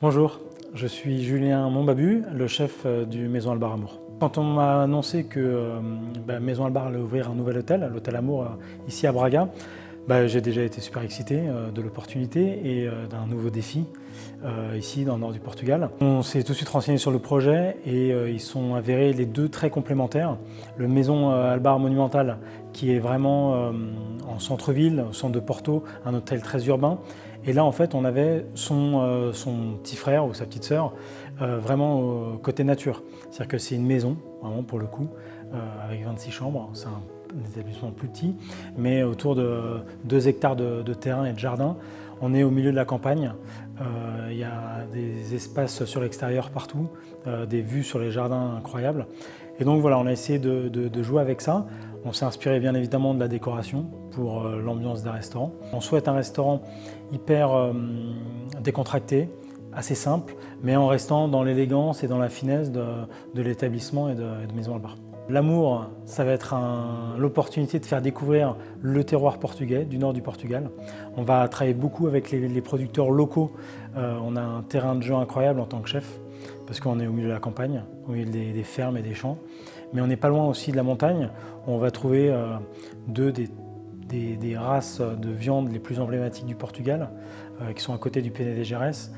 Bonjour, je suis Julien Monbabu, le chef du Maison Albar Amour. Quand on m'a annoncé que Maison Albar allait ouvrir un nouvel hôtel, l'hôtel Amour, ici à Braga, j'ai déjà été super excité de l'opportunité et d'un nouveau défi ici dans le nord du Portugal. On s'est tout de suite renseigné sur le projet et ils sont avérés les deux très complémentaires. Le Maison Albar Monumental qui est vraiment en centre-ville, au centre de Porto, un hôtel très urbain. Et là, en fait, on avait son petit frère ou sa petite sœur vraiment côté nature. C'est-à-dire que c'est une maison, vraiment pour le coup, avec 26 chambres. C'est un établissement plus petit, mais autour de 2 hectares de terrain et de jardin. On est au milieu de la campagne. Il y a des espaces sur l'extérieur partout, des vues sur les jardins incroyables. Et donc voilà, on a essayé de jouer avec ça. On s'est inspiré bien évidemment de la décoration pour l'ambiance d'un restaurant. On souhaite un restaurant hyper décontracté, assez simple, mais en restant dans l'élégance et dans la finesse de l'établissement et de Maison Albar. L'amour, ça va être l'opportunité de faire découvrir le terroir portugais, du nord du Portugal. On va travailler beaucoup avec les producteurs locaux. On a un terrain de jeu incroyable en tant que chef, parce qu'on est au milieu de la campagne, au milieu des fermes et des champs. Mais on n'est pas loin aussi de la montagne. On va trouver des races de viande les plus emblématiques du Portugal, qui sont à côté du Penedès de Gerês.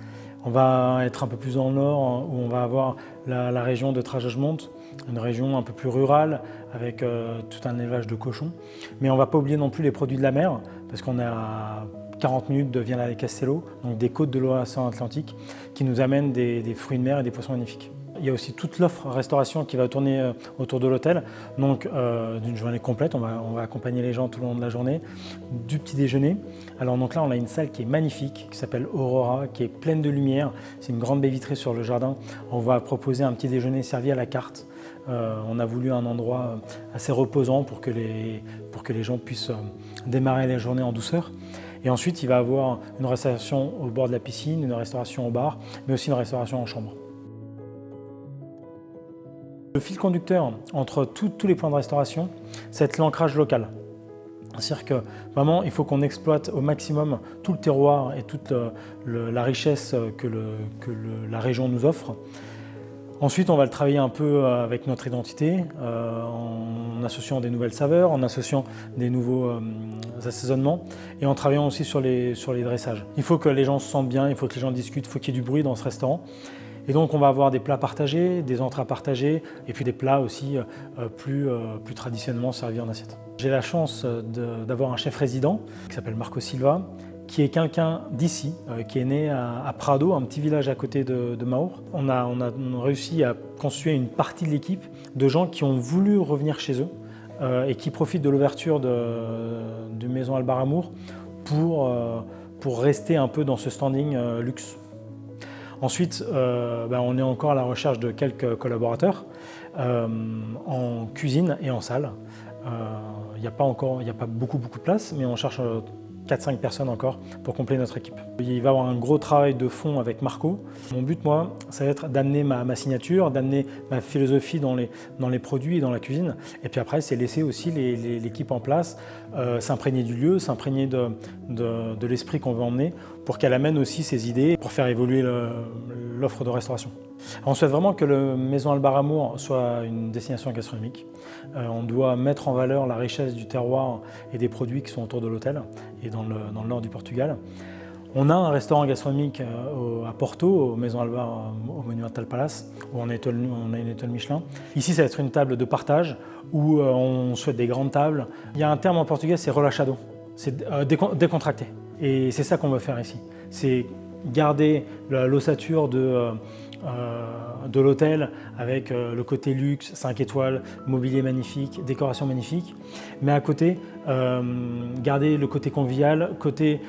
On va être un peu plus dans le nord, où on va avoir la région de Trás-os-Montes, une région un peu plus rurale, avec tout un élevage de cochons. Mais on ne va pas oublier non plus les produits de la mer, parce qu'on est à 40 minutes de Viana del Castelo, donc des côtes de l'océan Atlantique, qui nous amènent des fruits de mer et des poissons magnifiques. Il y a aussi toute l'offre restauration qui va tourner autour de l'hôtel, donc d'une journée complète, on va accompagner les gens tout le long de la journée, du petit déjeuner. Alors donc là on a une salle qui est magnifique, qui s'appelle Aurora, qui est pleine de lumière, c'est une grande baie vitrée sur le jardin. On va proposer un petit déjeuner servi à la carte. On a voulu un endroit assez reposant pour que les gens puissent démarrer la journée en douceur. Et ensuite il va y avoir une restauration au bord de la piscine, une restauration au bar, mais aussi une restauration en chambre. Le fil conducteur entre tous les points de restauration, c'est l'ancrage local. C'est-à-dire que vraiment, il faut qu'on exploite au maximum tout le terroir et toute la richesse que la région nous offre. Ensuite, on va le travailler un peu avec notre identité, en associant des nouvelles saveurs, en associant des nouveaux assaisonnements et en travaillant aussi sur les dressages. Il faut que les gens se sentent bien, il faut que les gens discutent, il faut qu'il y ait du bruit dans ce restaurant. Et donc on va avoir des plats partagés, des entrées partagées et puis des plats aussi plus traditionnellement servis en assiette. J'ai la chance d'avoir un chef résident qui s'appelle Marco Silva, qui est quelqu'un d'ici, qui est né à Prado, un petit village à côté de Maur. On a réussi à constituer une partie de l'équipe de gens qui ont voulu revenir chez eux et qui profitent de l'ouverture du Maison Albar Amour pour rester un peu dans ce standing luxe. Ensuite, on est encore à la recherche de quelques collaborateurs en cuisine et en salle. Il n'y a pas beaucoup de place, mais on cherche 4-5 personnes encore pour compléter notre équipe. Il va y avoir un gros travail de fond avec Marco. Mon but, moi, ça va être d'amener ma signature, d'amener ma philosophie dans les produits et dans la cuisine. Et puis après, c'est laisser aussi l'équipe en place, s'imprégner du lieu, s'imprégner de l'esprit qu'on veut emmener pour qu'elle amène aussi ses idées pour faire évoluer l'offre de restauration. On souhaite vraiment que le Maison Albar Amour soit une destination gastronomique. On doit mettre en valeur la richesse du terroir et des produits qui sont autour de l'hôtel et dans le nord du Portugal. On a un restaurant gastronomique à Porto, au Maison Albar, au Monumental Palace, où on a une étoile Michelin. Ici, ça va être une table de partage où on souhaite des grandes tables. Il y a un terme en portugais, c'est relaxado, c'est décontracté. Et c'est ça qu'on veut faire ici. C'est garder l'ossature de l'hôtel avec le côté luxe, 5 étoiles, mobilier magnifique, décoration magnifique, mais à côté, garder le côté convivial, côté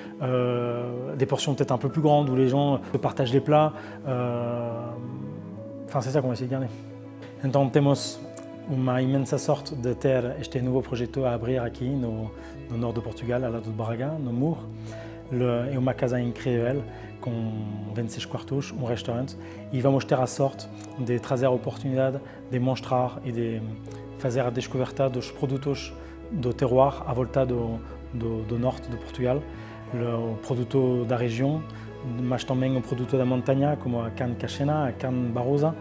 des portions peut-être un peu plus grandes où les gens partagent les plats. C'est ça qu'on va essayer de garder. Então temos uma imensa sorte de ter este novo projeto a abrir aqui no nord de Portugal, ao lado de Braga, no Mur. É uma casa incrível, com 26 quartos, restaurante, e vamos ter a sorte de trazer a oportunidade de mostrar e de fazer a descoberta dos produtos do terroir à volta do norte de Portugal, o produto da região, mas também o produto da montanha, como a carne caxena, a carne barosa,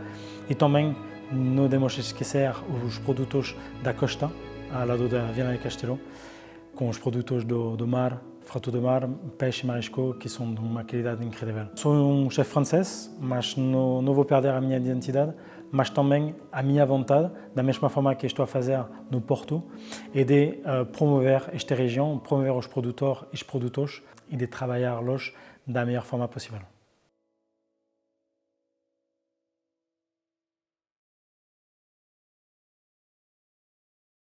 e também não devemos esquecer os produtos da costa, ao lado da Viana do Castelo, com os produtos do mar, frutos do mar, peixe e marisco, que são de uma qualidade incrível. Sou um chefe francês, mas não vou perder a minha identidade, mas também a minha vontade, da mesma forma que estou a fazer no Porto, é de promover esta região, promover os produtores e de trabalhá-los da melhor forma possível.